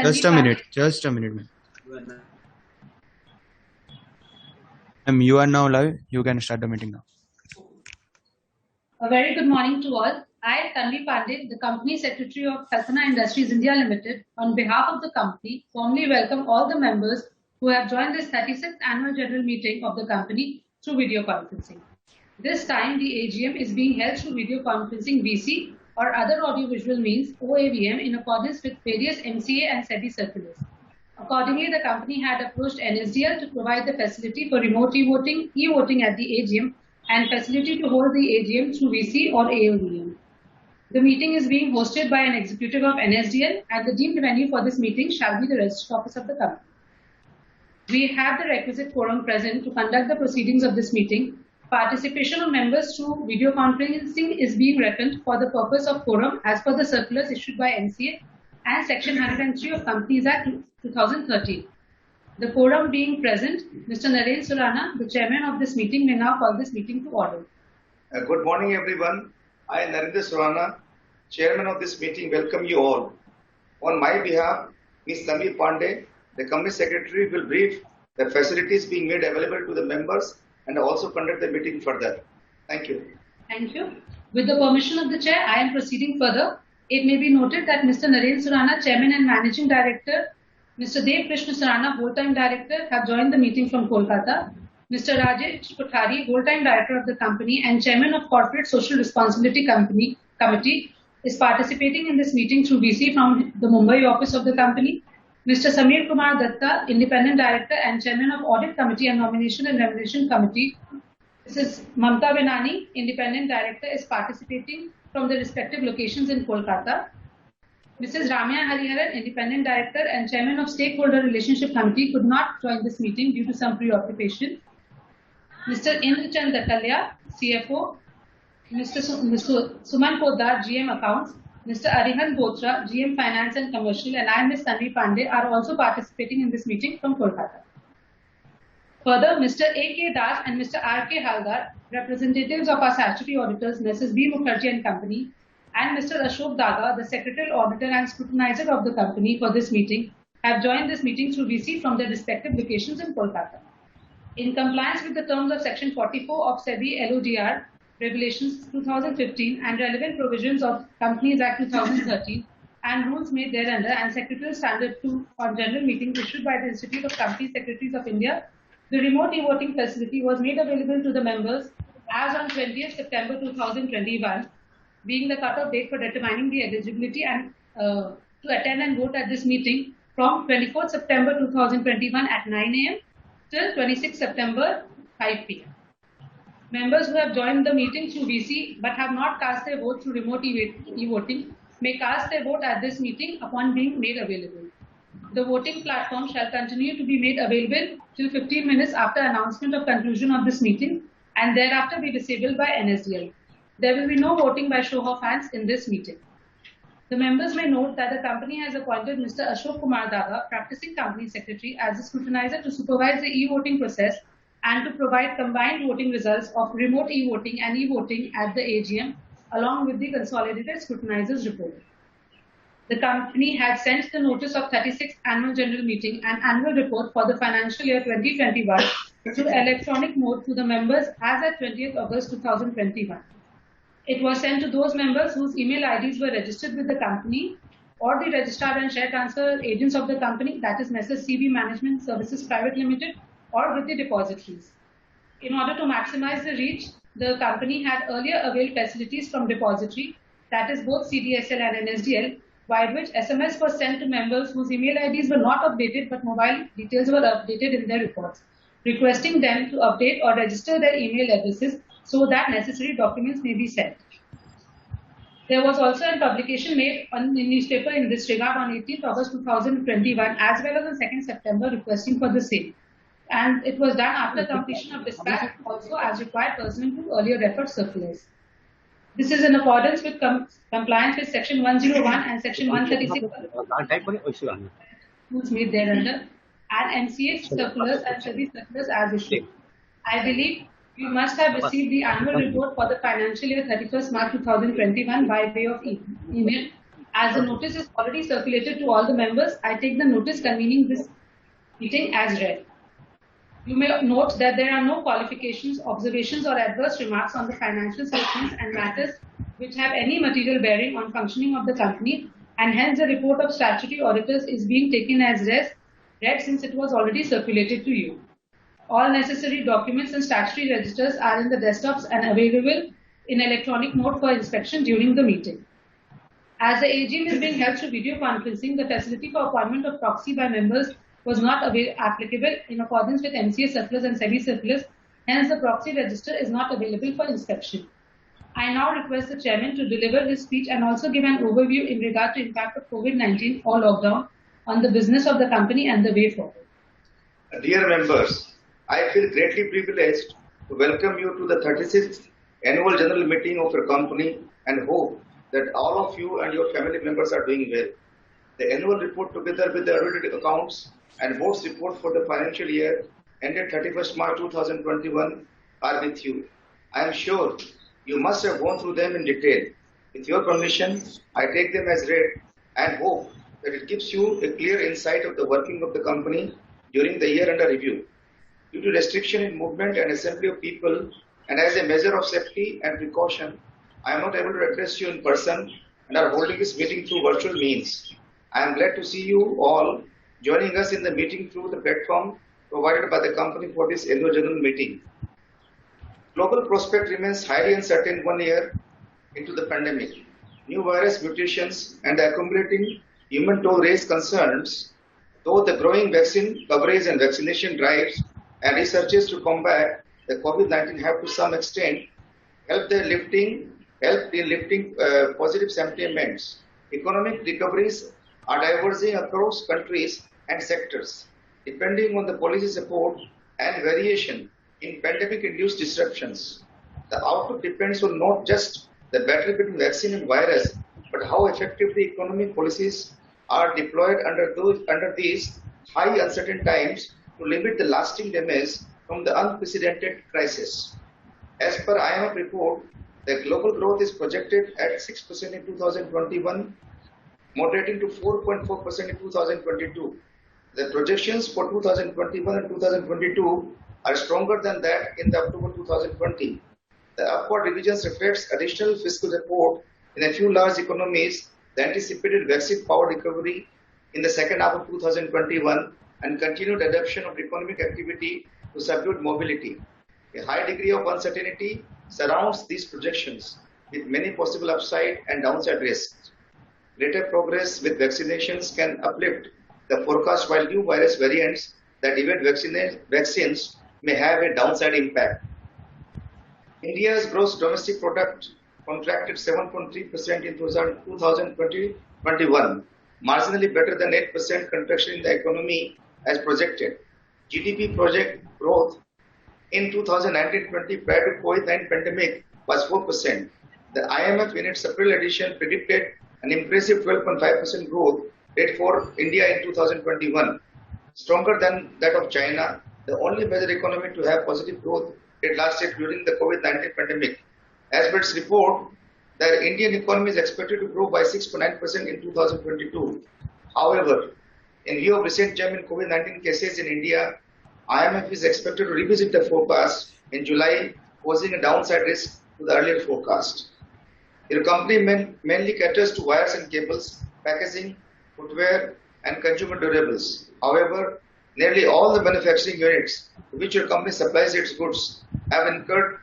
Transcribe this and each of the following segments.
Just a minute, ma'am. You are now live. You can start the meeting now. A very good morning to all. I, Tanvi Pandey, the Company Secretary of Kalpana Industries India Limited, on behalf of the company, warmly welcome all the members who have joined this 36th Annual General Meeting of the company through video conferencing. This time, the AGM is being held through video conferencing VC or other audiovisual means OAVM in accordance with various MCA and SEBI circulars. Accordingly, the company had approached NSDL to provide the facility for remote e-voting at the AGM and facility to hold the AGM through VC or AOVM. The meeting is being hosted by an executive of NSDL, and the deemed venue for this meeting shall be the registered office of the company. We have the requisite quorum present to conduct the proceedings of this meeting. Participation of members through video conferencing is being reckoned for the purpose of quorum as per the circulars issued by MCA and Section 103 of Companies Act 2013. The quorum being present, Mr. Naren Surana, the chairman of this meeting, may now call this meeting to order. Good morning, everyone. I, Narendra Surana, chairman of this meeting, welcome you all. On my behalf, Ms. Tanvi Pandey, the company secretary, will brief the facilities being made available to the members and also conduct the meeting further. Thank you. Thank you. With the permission of the chair, I am proceeding further. It may be noted that Mr. Naren Surana, chairman and managing director, Mr. Dev Krishna Surana, whole-time director, have joined the meeting from Kolkata. Mr. Rajesh Kothari, whole-time director of the company and chairman of Corporate Social Responsibility Committee, is participating in this meeting through VC from the Mumbai office of the company. Mr. Samir Kumar Datta, independent director and chairman of Audit Committee and Nomination and Remuneration Committee. Mrs. Mamta Benani, independent director, is participating from the respective locations in Kolkata. Mrs. Ramya Hariharan, independent director and chairman of Stakeholder Relationship Committee, could not join this meeting due to some preoccupation. Mr. Indrachand Dattalia, CFO, Mr. Suman Poddar, GM Accounts, Mr. Arihan Botra, GM Finance and Commercial, and I, Ms. Tanvi Pandey, are also participating in this meeting from Kolkata. Further, Mr. A.K. Das and Mr. R.K. Haldar, representatives of our statutory auditors, Mrs. B. Mukherjee and Company, and Mr. Ashok Daga, the secretarial auditor and scrutinizer of the company for this meeting, have joined this meeting through VC from their respective locations in Kolkata. In compliance with the terms of Section 44 of SEBI LODR Regulations 2015 and relevant provisions of Companies Act 2013 and rules made thereunder and Secretarial Standard 2 on general meetings issued by the Institute of Company Secretaries of India, the remote e-voting facility was made available to the members as on 20th September 2021, being the cut-off date for determining the eligibility and to attend and vote at this meeting from 24th September 2021 at 9 a.m. till 26th September 5 p.m. Members who have joined the meeting through VC but have not cast their vote through remote e-voting may cast their vote at this meeting upon being made available. The voting platform shall continue to be made available till 15 minutes after announcement of conclusion of this meeting and thereafter be disabled by NSDL. There will be no voting by show of hands in this meeting. The members may note that the company has appointed Mr. Ashok Kumar Daga, practicing company secretary, as the scrutinizer to supervise the e-voting process and to provide combined voting results of remote e-voting and e-voting at the AGM, along with the consolidated scrutinizer's report. The company had sent the notice of 36th Annual General Meeting and Annual Report for the financial year 2021 through electronic mode to the members as at 20th August 2021. It was sent to those members whose email IDs were registered with the company or the registrar and share transfer agents of the company, that is Messrs. CB Management Services Private Limited, or with the depositories. In order to maximize the reach, the company had earlier availed facilities from depository, that is both CDSL and NSDL, by which SMS was sent to members whose email IDs were not updated but mobile details were updated in their reports, requesting them to update or register their email addresses so that necessary documents may be sent. There was also a publication made on the newspaper in this regard on 18th August 2021 as well as on 2nd September requesting for the same. And it was done after completion of dispatch also as required pursuant to earlier referred circulars. This is in accordance with compliance with Section 101 and Section 136 rules made thereunder and MCA circulars and SEBI circulars as issued. I believe you must have received the annual report for the financial year 31st March 2021 by way of email As the notice is already circulated to all the members, I take the notice convening this meeting as read. You may note that there are no qualifications, observations, or adverse remarks on the financial statements and matters which have any material bearing on functioning of the company, and hence the report of statutory auditors is being taken as read since it was already circulated to you. All necessary documents and statutory registers are in the desktops and available in electronic mode for inspection during the meeting. As the AGM is being held through video conferencing, the facility for appointment of proxy by members was not applicable in accordance with MCA circulars and SEBI circulars. Hence, the proxy register is not available for inspection. I now request the chairman to deliver his speech and also give an overview in regard to impact of COVID-19 or lockdown on the business of the company and the way forward. Dear members, I feel greatly privileged to welcome you to the 36th annual general meeting of your company and hope that all of you and your family members are doing well. The annual report together with the audited accounts and board's report for the financial year ended 31st March 2021 are with you. I am sure you must have gone through them in detail. With your permission, I take them as read and hope that it gives you a clear insight of the working of the company during the year under review. Due to restriction in movement and assembly of people, and as a measure of safety and precaution, I am not able to address you in person and are holding this meeting through virtual means. I am glad to see you all joining us in the meeting through the platform provided by the company for this annual general meeting. Global prospect remains highly uncertain 1 year into the pandemic. New virus mutations and the accumulating human toll raise concerns, though the growing vaccine coverage and vaccination drives and researches to combat the COVID-19 have to some extent helped in lifting positive sentiments. Economic recoveries are diverging across countries and sectors, depending on the policy support and variation in pandemic-induced disruptions. The outlook depends on not just the battle between vaccine and virus, but how effectively economic policies are deployed under these high uncertain times to limit the lasting damage from the unprecedented crisis. As per IMF report, the global growth is projected at 6% in 2021, moderating to 4.4% in 2022. The projections for 2021 and 2022 are stronger than that in the October 2020. The upward revisions reflects additional fiscal support in a few large economies, the anticipated vaccine-powered recovery in the second half of 2021, and continued adoption of economic activity to subdued mobility. A high degree of uncertainty surrounds these projections, with many possible upside and downside risks. Greater progress with vaccinations can uplift the forecast, while new virus variants that evade vaccines may have a downside impact. India's gross domestic product contracted 7.3% in 2020-21, marginally better than 8% contraction in the economy as projected. GDP project growth in 2019-20 prior to COVID-19 pandemic was 4%. The IMF in its April edition predicted an impressive 12.5% growth rate for India in 2021, stronger than that of China, the only major economy to have positive growth rate last year during the COVID-19 pandemic. As per its report, the Indian economy is expected to grow by 6.9% in 2022. However, in view of recent jump in COVID-19 cases in India, IMF is expected to revisit the forecast in July, posing a downside risk to the earlier forecast. Your company mainly caters to wires and cables, packaging, footwear, and consumer durables. However, nearly all the manufacturing units to which your company supplies its goods have incurred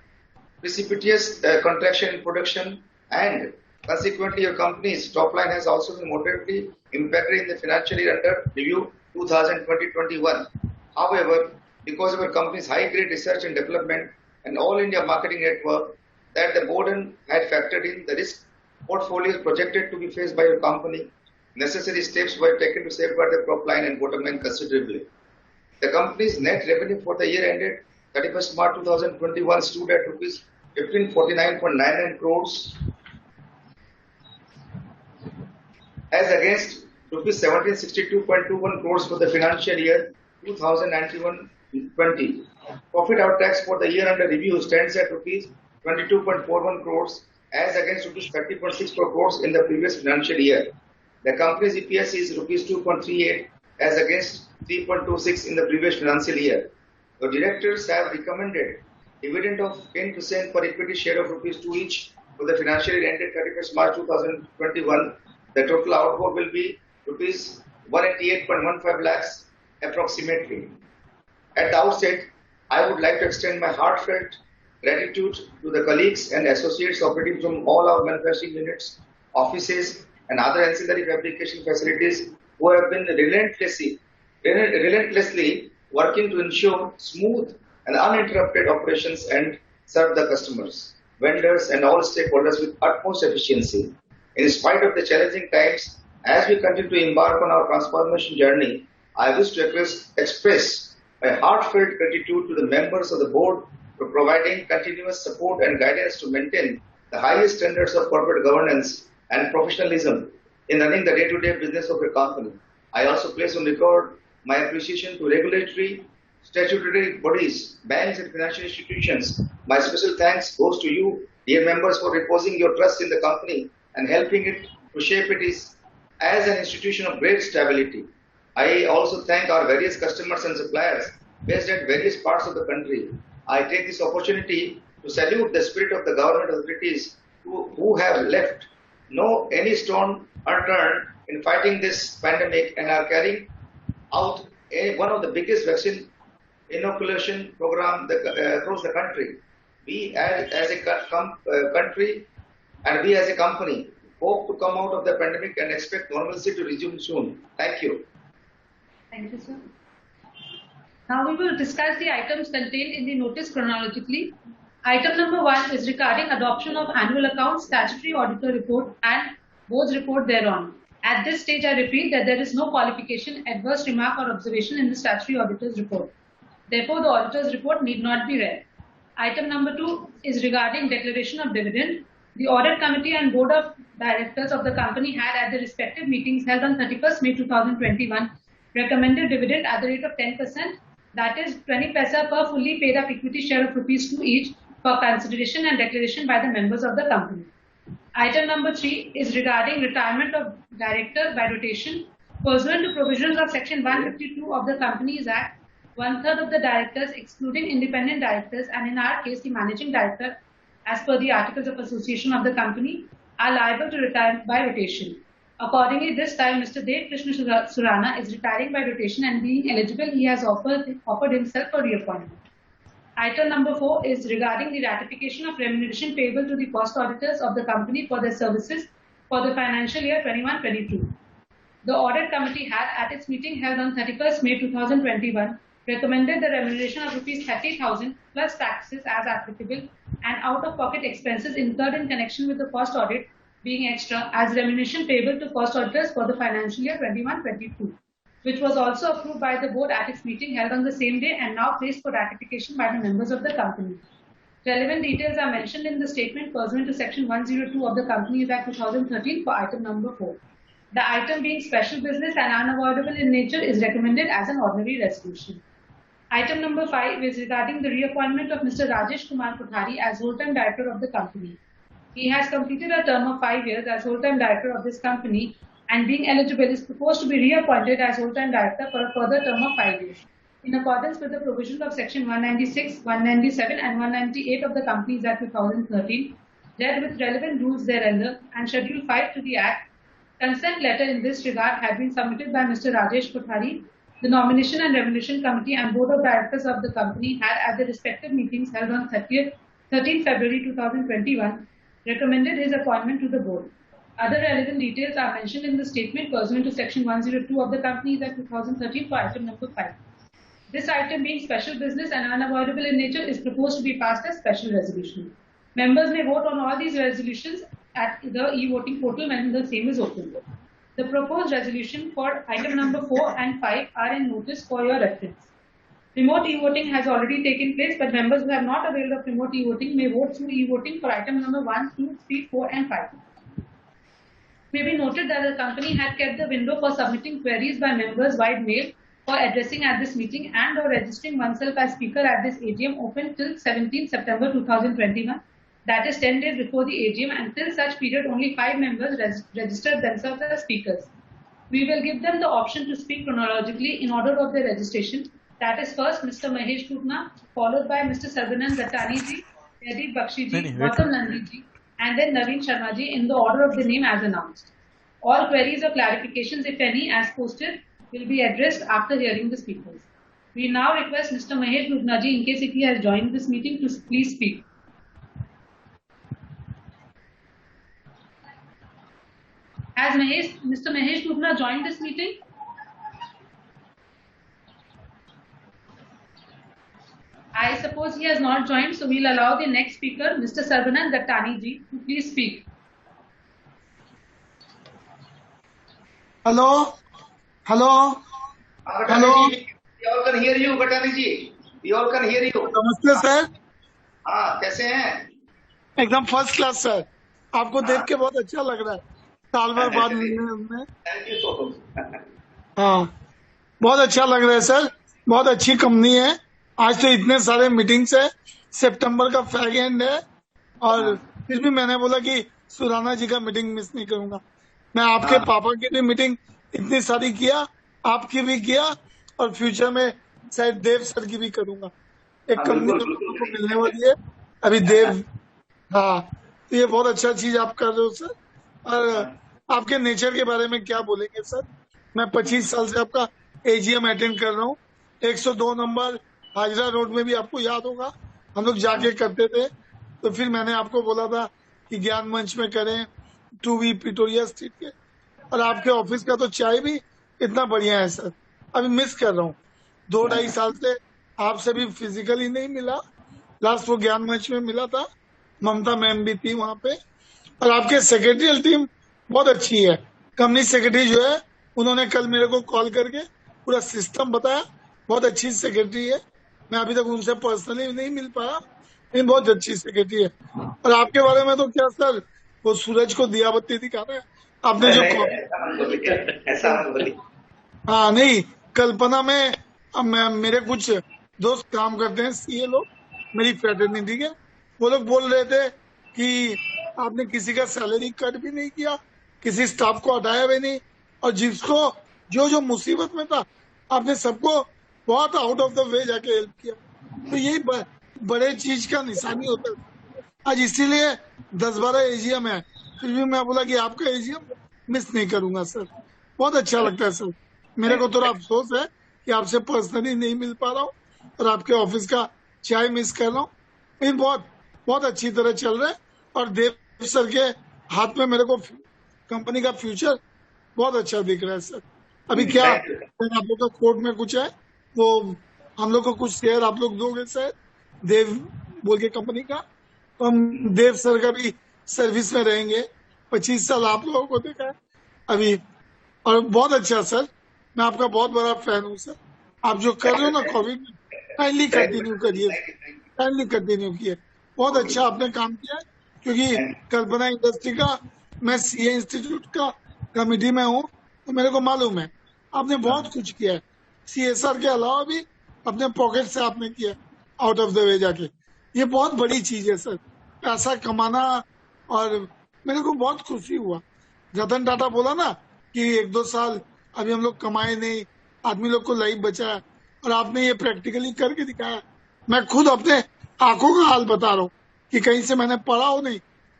precipitous contraction in production, and consequently your company's top line has also been moderately impacted in the financial year under review 2020-21. However, because of your company's high-grade research and development and all India marketing network that the board had factored in, the risk portfolio is projected to be faced by your company. Necessary steps were taken to safeguard the top line and bottom line considerably. The company's net revenue for the year ended 31st March 2021 stood at rupees 1549.99 crores as against rupees 1762.21 crores for the financial year 2019-20. Profit after tax for the year under review stands at rupees 22.41 crores as against rupees 30.64 crores in the previous financial year. The company's EPS is rupees 2.38 as against 3.26 in the previous financial year. The directors have recommended dividend of 10% per equity share of rupees 2 each for the financial year ended 31st March 2021. The total outgo will be rupees 188.15 lakhs approximately. At the outset, I would like to extend my heartfelt gratitude to the colleagues and associates operating from all our manufacturing units, offices, and other ancillary fabrication facilities who have been relentlessly working to ensure smooth and uninterrupted operations and serve the customers, vendors, and all stakeholders with utmost efficiency. In spite of the challenging times, as we continue to embark on our transformation journey, I wish to express my heartfelt gratitude to the members of the board for providing continuous support and guidance to maintain the highest standards of corporate governance and professionalism in running the day-to-day business of the company. I also place on record my appreciation to regulatory, statutory bodies, banks and financial institutions. My special thanks goes to you, dear members, for reposing your trust in the company and helping it to shape it as an institution of great stability. I also thank our various customers and suppliers based at various parts of the country. I take this opportunity to salute the spirit of the government authorities who have left any stone unturned in fighting this pandemic and are carrying out one of the biggest vaccine inoculation program across the country. We as a country and we as a company hope to come out of the pandemic and expect normalcy to resume soon. Thank you. Thank you, sir. Now we will discuss the items contained in the notice chronologically. Item number 1 is regarding adoption of annual accounts, statutory auditor report and board's report thereon. At this stage, I repeat that there is no qualification, adverse remark or observation in the statutory auditor's report. Therefore, the auditor's report need not be read. Item number 2 is regarding declaration of dividend. The audit committee and board of directors of the company had at the respective meetings held on 31st May 2021 recommended dividend at the rate of 10%, that is 20 paisa per fully paid up equity share of rupees 2 each for consideration and declaration by the members of the company. Item number 3 is regarding retirement of director by rotation. Pursuant to provisions of section 152 of the Companies Act, 1/3 of the directors, excluding independent directors, and in our case the managing director, as per the articles of association of the company, are liable to retire by rotation. Accordingly, this time Mr. Dev Krishna Surana is retiring by rotation, and being eligible, he has offered himself for reappointment. Item number 4 is regarding the ratification of remuneration payable to the cost auditors of the company for their services for the financial year 21-22. The audit committee had at its meeting held on 31st May 2021 recommended the remuneration of rupees 30,000 plus taxes as applicable and out-of-pocket expenses incurred in connection with the cost audit being extra as remuneration payable to cost auditors for the financial year 21-22, which was also approved by the board at its meeting held on the same day and now placed for ratification by the members of the company. Relevant details are mentioned in the statement pursuant to section 102 of the Companies Act 2013 for item number 4. The item being special business and unavoidable in nature is recommended as an ordinary resolution. Item number 5 is regarding the reappointment of Mr. Rajesh Kumar Kothari as whole-time director of the company. He has completed a term of 5 years as whole-time director of this company and being eligible is proposed to be reappointed as whole-time director for a further term of 5 years. In accordance with the provisions of section 196, 197 and 198 of the Companies Act 2013, read with relevant rules thereunder and schedule 5 to the Act, consent letter in this regard had been submitted by Mr. Rajesh Kothari. The Nomination and Remuneration Committee and Board of Directors of the company had at the respective meetings held on 13 February 2021 recommended his appointment to the board. Other relevant details are mentioned in the statement pursuant to section 102 of the Companies Act 2013 for item number 5. This item being special business and unavoidable in nature is proposed to be passed as special resolution. Members may vote on all these resolutions at the e-voting portal when the same is open. The proposed resolution for item number 4 and 5 are in notice for your reference. Remote e-voting has already taken place, but members who have not availed of remote e-voting may vote through e-voting for item number 1, 2, 3, 4 and 5. May be noted that the company had kept the window for submitting queries by members via mail for addressing at this meeting and or registering oneself as speaker at this AGM open till 17 September 2021. that is 10 days before the AGM. Until such period, only 5 members registered themselves as speakers. We will give them the option to speak chronologically in order of their registration. That is first Mr. Mahesh Bhutna, followed by Mr. Sarvanan Dattani ji, Jaideep Bakshi ji, Gautam Nandi ji, and then Naveen Sharma ji in the order of the name as announced. All queries or clarifications, if any, as posted, will be addressed after hearing the speakers. We now request Mr. Mahesh Bhutna ji, in case if he has joined this meeting, to please speak. Has Mr. Mahesh Bhutna joined this meeting? I suppose he has not joined, so we'll allow the next speaker, Mr. Sarvanan Dattani ji, to please speak. Hello? Hello? Hello? We all can hear you, Gattani ji. We all can hear you. नमस्ते sir. हाँ, कैसे हैं? एकदम first class sir. आपको देख के बहुत अच्छा लग रहा है. साल भर बाद मिलने में. Thank you so much. हाँ, बहुत अच्छा लग रहा है सर. बहुत अच्छी कंपनी है. आज तो इतने सारे मीटिंग्स है. सितंबर का फैग एंड है और फिर भी मैंने बोला कि सुराना जी का मीटिंग मिस नहीं करूंगा. मैं आपके पापा की भी मीटिंग इतनी सारी किया, आपकी भी किया और फ्यूचर में शायद देव सर की भी करूंगा. एक कंपनी को मिलने वाली है अभी देव. हाँ, तो ये बहुत अच्छा चीज आप कर रहे हो सर. और आपके नेचर के बारे में क्या बोलेंगे सर? मैं 25 साल से आपका एजीएम अटेंड कर रहा हूँ. 102 नंबर हाजरा रोड में भी आपको याद होगा हम लोग जाके करते थे. तो फिर मैंने आपको बोला था कि ज्ञान मंच में करें 2V पिटोरिया स्ट्रीट के. और आपके ऑफिस का तो चाय भी इतना बढ़िया है सर. अभी मिस कर रहा हूँ. 2-2.5 साल से आपसे भी फिजिकली नहीं मिला. लास्ट वो ज्ञान मंच में मिला था. ममता मैम भी थी वहां पे. और आपके सेक्रेटरियल टीम बहुत अच्छी है. कंपनी सेक्रेटरी जो है उन्होंने कल मेरे को कॉल करके पूरा सिस्टम बताया. बहुत अच्छी सेक्रेटरी है. मैं अभी तक उनसे पर्सनली नहीं मिल पाया, लेकिन बहुत अच्छी सेक्रेटरी है. और आपके बारे में तो क्या सर, वो सूरज को दिया बत्ती दिखा रहे हैं. आपने जो हाँ नहीं, कल्पना में मेरे कुछ दोस्त काम करते हैं सीए लोग, मेरी फ्रेटर्निटी के. वो लोग बोल रहे थे कि आपने किसी का सैलरी कट भी नहीं किया, किसी स्टाफ को हटाया भी नहीं, और जिसको जो जो मुसीबत में था आपने सबको बहुत आउट ऑफ द वे जाके हेल्प किया. तो यही बड़े चीज का निशानी होता है. आज इसीलिए 10-12 एजीएम है, फिर भी मैं बोला कि आपका एजीएम मिस नहीं करूंगा सर. बहुत अच्छा लगता है सर. मेरे को थोड़ा अफसोस है कि आपसे पर्सनली नहीं मिल पा रहा हूँ और आपके ऑफिस का चाय मिस कर रहा हूँ. लेकिन बहुत अच्छी तरह चल रहा है. और देव सर के हाथ में मेरे को कंपनी का फ्यूचर बहुत अच्छा दिख रहा है सर. अभी क्या आप लोग का कोर्ट में कुछ है, वो हम लोग को कुछ शेयर आप लोग दोगे सर, देव बोल के कंपनी का. तो हम देव सर का भी सर्विस में रहेंगे. 25 साल आप लोगों को देखा है अभी. और बहुत अच्छा सर, मैं आपका बहुत बड़ा फैन हूँ सर. आप जो कर रहे हो ना कोविड में, काइंडली कंटिन्यू करिए, काइंडली कंटिन्यू किए. बहुत अच्छा आपने काम किया है. क्योंकि कल्पना इंडस्ट्री का मैं सीए इंस्टीट्यूट का कमेटी में हूँ, तो मेरे को मालूम है आपने बहुत कुछ किया है. सीएसआर के अलावा भी अपने पॉकेट से आपने किया आउट ऑफ द वे जाके. ये बहुत बड़ी चीज है सर, पैसा कमाना. और मेरे को बहुत खुशी हुआ. रतन टाटा बोला ना कि 1-2 साल अभी हम लोग कमाए नहीं, आदमी लोग को लाइफ बचाया, और आपने ये प्रैक्टिकली करके दिखाया. मैं खुद अपने आंखों का हाल बता रहा हूँ कि कहीं से मैंने पढ़ा हो नहीं.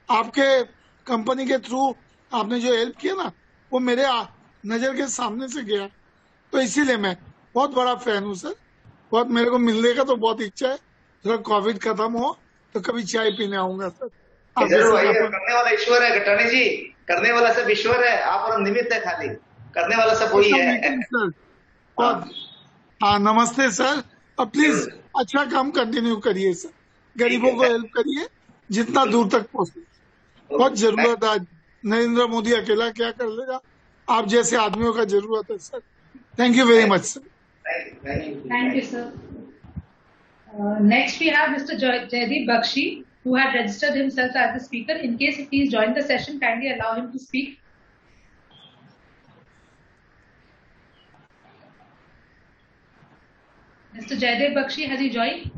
आपके कंपनी के थ्रू आपने जो हेल्प किया ना, वो मेरे नजर के सामने से गया. तो इसीलिए मैं बहुत बड़ा फैन हूँ सर. बहुत मेरे को मिलने का तो बहुत इच्छा है. थोड़ा कोविड खत्म हो तो कभी चाय पीने आऊंगा सर. करने वाला ईश्वर है गट्टानी जी. करने वाला सब ईश्वर है, आप और निमित्त है खाली. करने वाला सब वही है सर. हाँ नमस्ते सर. और प्लीज अच्छा काम कंटिन्यू करिए सर. गरीबों को हेल्प करिए जितना दूर तक पहुंचे. बहुत जरूरत है. आज नरेंद्र मोदी अकेला क्या कर लेगा, आप जैसे आदमियों का जरूरत है sir. Thank you very much sir. Thank you, sir. Next, we have Mr. Jaideep Bakshi, who had registered himself as the speaker. In case if he's joined the session, kindly allow him to speak. Mr. Jaideep Bakshi, has he joined?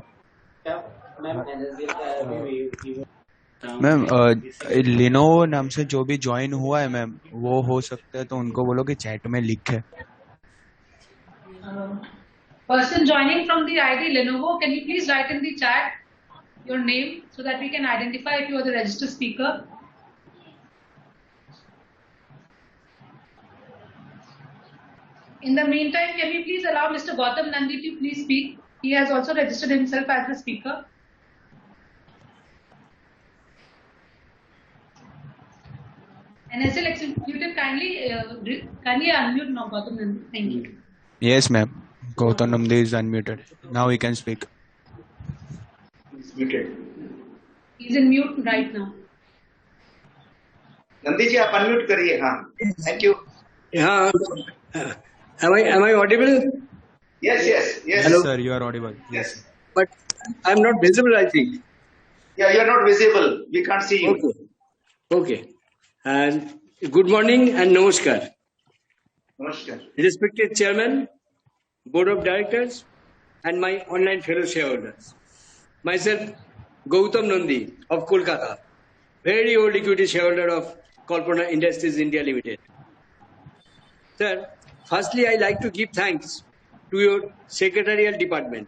Ma'am Lenovo नाम से जो भी join हुआ है ma'am, वो हो सकता है तो उनको बोलो कि चैट में लिखे. Person joining from the ID Lenovo, can you please write in the chat your name so that we can identify if you are the registered speaker? In the meantime, can we please allow Mr. Gautam Nandi to please speak? He has also registered himself as the speaker. NSL executive, kindly unmute now, Gautam Nandi. Thank you. Yes ma'am, Gautam Nandi is unmuted. Now he can speak. He's muted. He's in mute right now. Nandi ji आप unmute करिए. हाँ, thank you. हाँ, am I audible? Yes. Yes Hello? sir, you are audible. Yes. But I'm not visible, I think. Yeah, you are not visible. We can't see you. Okay. And good morning and namaskar. Namaskar. Respected Chairman, Board of Directors, and my online fellow shareholders. Myself, Gautam Nandi of Kolkata, very old equity shareholder of Kalpana Industries India Limited. Sir, firstly, I like to give thanks to your secretarial department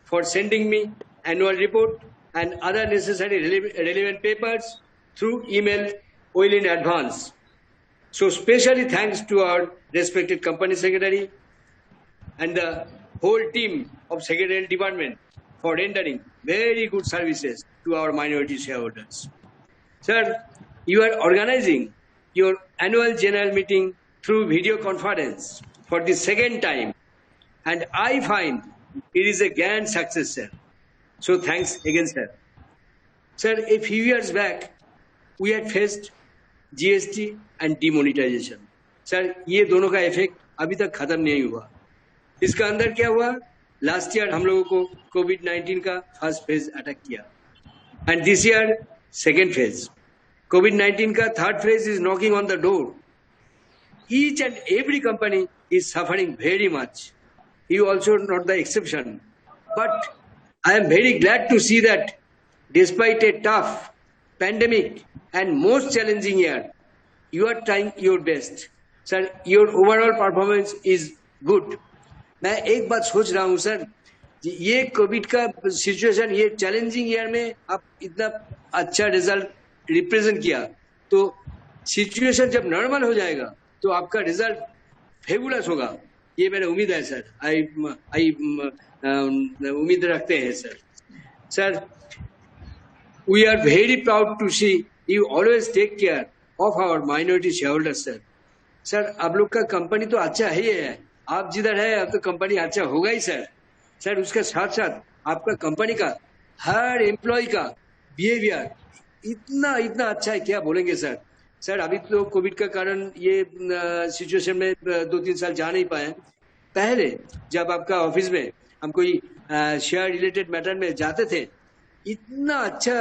for sending me annual report and other necessary relevant papers through email well in advance. So specially thanks to our respected company secretary and the whole team of secretarial department for rendering very good services to our minority shareholders. Sir, you are organizing your annual general meeting through video conference for the second time, and I find it is a grand success, sir. So thanks again, sir. Sir, a few years back, we had faced GST and demonetization. Sir, ये दोनों का effect अभी तक खत्म नहीं हुआ. इसका अंदर क्या हुआ? लास्ट ईयर हम लोगों को कोविड-19 का फर्स्ट फेज अटैक किया, and this year second phase. कोविड-19 का third phase is knocking on the door. Each and every company is suffering very much. You also not the exception. But I am very glad to see that despite a tough pandemic and most challenging year, you are trying your best. Sir, your overall performance is good. मैं एक बात सोच रहा हूँ sir, ये Covid का situation, ये challenging year में आप इतना अच्छा रिजल्ट रिप्रेजेंट किया, तो सिचुएशन जब नॉर्मल हो जाएगा तो आपका रिजल्ट फेबुलस होगा, ये मेरा उम्मीद है सर. उम्मीद रखते हैं sir. Sir, we are very proud to see you always take care of our minority shareholders sir. Sir, आप लोग का कंपनी तो अच्छा ही है, आप जिधर है अब तो कंपनी अच्छा होगा ही सर. सर, उसके साथ साथ आपका कंपनी का हर एम्प्लॉय का बिहेवियर इतना अच्छा है, क्या बोलेंगे सर. सर, अभी तो कोविड का कारण ये सिचुएशन में 2-3 साल जा नहीं पाए. पहले जब आपका ऑफिस में हम कोई शेयर रिलेटेड मैटर में जाते थे, इतना अच्छा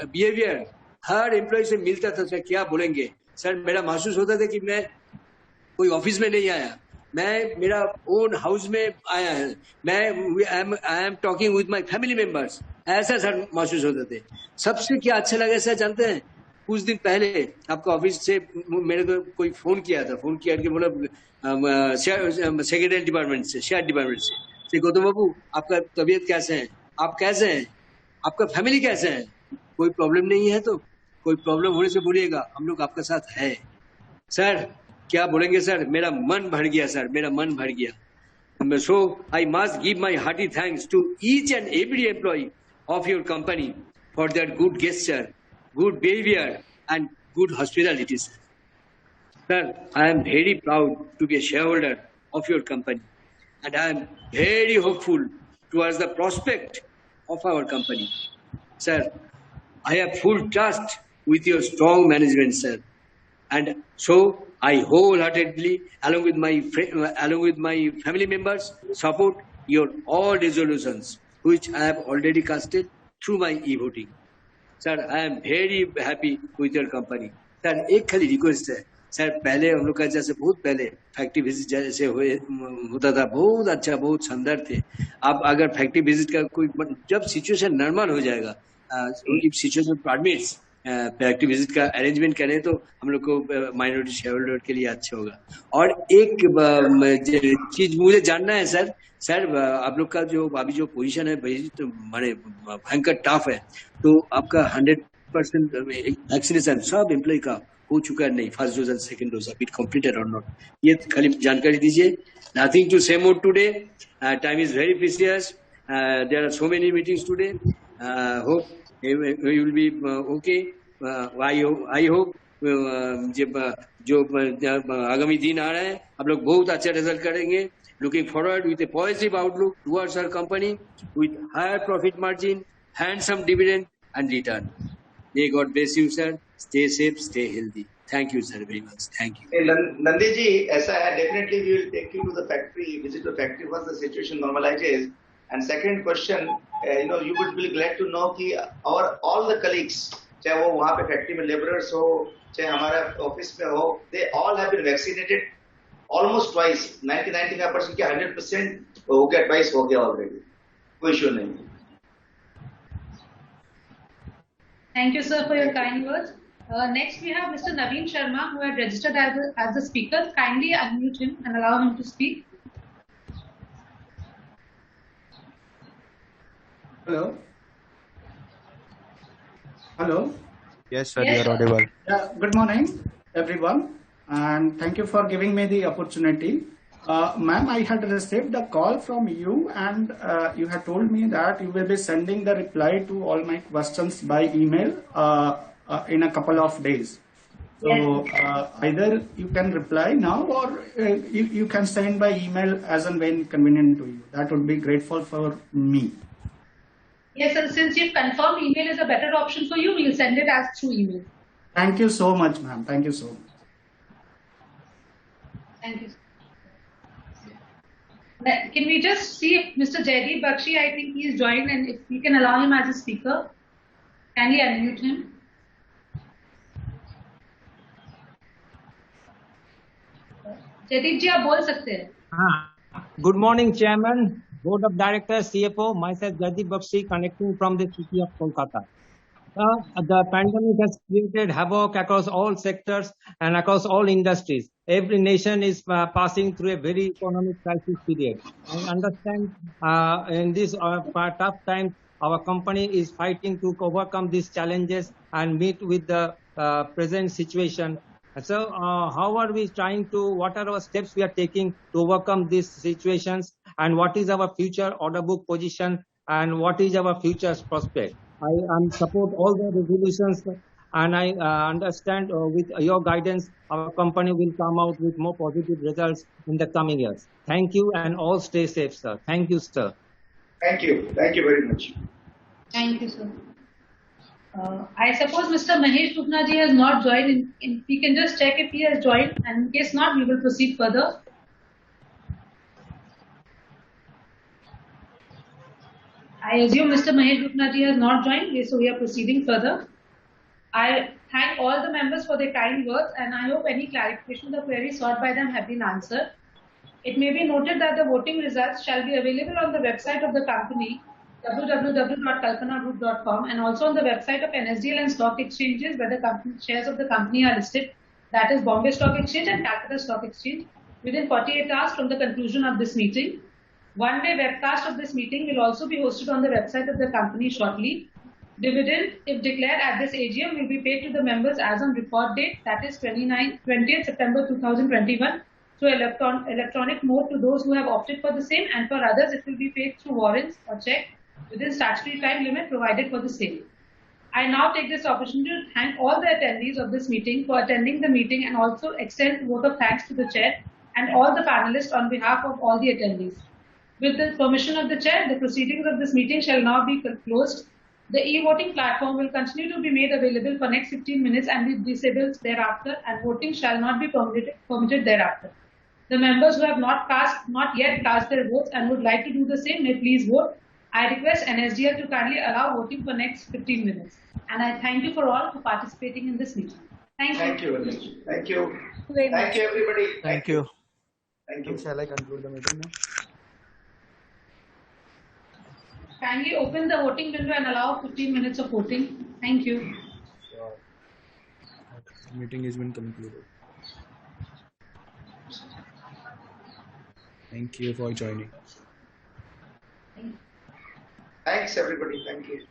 बिहेवियर हर एम्प्लॉय से मिलता था सर, क्या बोलेंगे सर. मेरा महसूस होता था कि मैं कोई ऑफिस में नहीं आया, मैं मेरा ओन हाउस में आया है, मैं I am talking with my family members, ऐसा सर महसूस होते थे. सबसे क्या अच्छा लगा सर जानते हैं, कुछ दिन पहले आपका ऑफिस से मेरे को कोई फोन किया कि बोला सेक्रेटरी डिपार्टमेंट से, शेयर डिपार्टमेंट से, गौतम बाबू आपका तबीयत कैसे है, आप कैसे हैं, आपका फैमिली कैसे है, कोई प्रॉब्लम नहीं है तो कोई प्रॉब्लम होने से बोलिएगा, हम लोग आपका साथ है. सर, क्या बोलेंगे सर, मेरा मन भर गया सर, मेरा मन भर गया. So I must give my hearty thanks to each and every employee of your company for their good gesture, good behavior and good hospitality. Sir, I am very proud to be a shareholder of your company, and I am very hopeful towards the prospect of our company. Sir, I have full trust with your strong management, sir, and so I wholeheartedly, along with my family members, support your all resolutions which I have already casted through my e-voting. Sir, I am very happy with your company. Sir, एक खाली request है sir, पहले हम लोग का जैसे बहुत पहले फैक्ट्री विजिट जैसे होता था, बहुत अच्छा, बहुत शानदार थे. आप अगर फैक्ट्री विजिट का कोई, जब सिचुएशन नॉर्मल हो जाएगा, if situation permits, factory visit का अरेंजमेंट करें तो हम लोग को माइनॉरिटी शेयर होल्डर के लिए अच्छा होगा। और एक चीज मुझे जानना है सर, आप लोग का जो अभी जो पोजीशन है भाई तो माने भयंकर टफ है, तो आपका 100% वैक्सीनेशन सब एम्प्लॉय का हो चुका है नहीं, first dose and second dose it completed or not, ये खाली जानकारी दीजिए। Nothing to say more today, time is very precious, there are so many meetings today, hope we will be okay. I hope जो आगामी दिन आ रहे हैं आप लोग बहुत अच्छा रिजल्ट करेंगे। Looking forward with a positive outlook towards our company with higher profit margin, handsome dividend and return. May God bless you, sir. Stay safe, stay healthy. Thank you, sir, very much. Thank you. Nandi ji, ऐसा है, definitely we will take you to the factory, visit the factory once the situation normalizes. And second question, you would be glad to know कि all the colleagues, चाहे वो वहाँ पे factory में labourers हो, चाहे हमारे ऑफिस में हो, they all have been vaccinated almost twice, 90-95% क्या 100% हो गया, twice हो गया already, कोई इशू नहीं। Thank you, sir, for your kind words. Next, we have Mr. Naveen Sharma, who had registered as the speaker. Kindly unmute him and allow him to speak. Hello. Hello. Yes, sir, you are audible. Yeah, good morning, everyone, and thank you for giving me the opportunity. Ma'am, I had received a call from you, and you had told me that you will be sending the reply to all my questions by email in a couple of days. So either you can reply now, or you can send by email as and when convenient to you. That would be grateful for me. Yes, sir. Since you've confirmed email is a better option for you, we'll send it as through email. Thank you so much, ma'am. Thank you so much. Thank you. Can we just see if Mr. Jaideep Bakshi, I think he is joined, and if we can allow him as a speaker, can you unmute him? Jaideep ji, आप बोल सकते हैं। हाँ, good morning, Chairman, Board of Directors, CFO, myself Jaideep Bakshi, connecting from the city of Kolkata. The pandemic has created havoc across all sectors and across all industries. Every nation is passing through a very economic crisis period. I understand in this tough time, our company is fighting to overcome these challenges and meet with the present situation. So how are we trying to, what are our steps we are taking to overcome these situations, and what is our future order book position, and what is our future prospect? I support all the resolutions, and I understand with your guidance, our company will come out with more positive results in the coming years. Thank you, and all stay safe, sir. Thank you, sir. Thank you. Thank you very much. Thank you, sir. I suppose Mr. Mahesh Dubna ji has not joined. We can just check if he has joined, and in case not, we will proceed further. I assume Mr. Mahesh Dubna ji has not joined, so we are proceeding further. I thank all the members for their kind words, and I hope any clarification of the queries sought by them have been answered. It may be noted that the voting results shall be available on the website of the company, www.kalpanagroup.com, and also on the website of NSDL and stock exchanges where the shares of the company are listed, that is Bombay Stock Exchange and Calcutta Stock Exchange, within 48 hours from the conclusion of this meeting. One-way webcast of this meeting will also be hosted on the website of the company shortly. Dividend, if declared at this AGM, will be paid to the members as on record date, that is 20th September 2021, through electronic mode to those who have opted for the same, and for others it will be paid through warrants or check within statutory time limit provided for the same. I now take this opportunity to thank all the attendees of this meeting for attending the meeting, and also extend a vote of thanks to the chair and all the panelists on behalf of all the attendees. With the permission of the chair, the proceedings of this meeting shall now be closed. The e-voting platform will continue to be made available for next 15 minutes and be disabled thereafter, and voting shall not be permitted thereafter. The members who have not yet cast their votes and would like to do the same may please vote. I request NSDL to kindly allow voting for next 15 minutes. And I thank you for all for participating in this meeting. Thank you. Thank you very much. Thank you. Very much. Thank you, everybody. Thank you. Thank you. Shall I conclude the meeting now? Kindly open the voting window and allow 15 minutes of voting. Thank you. Sure. Meeting has been concluded. Thank you for joining. Thanks everybody. Thank you.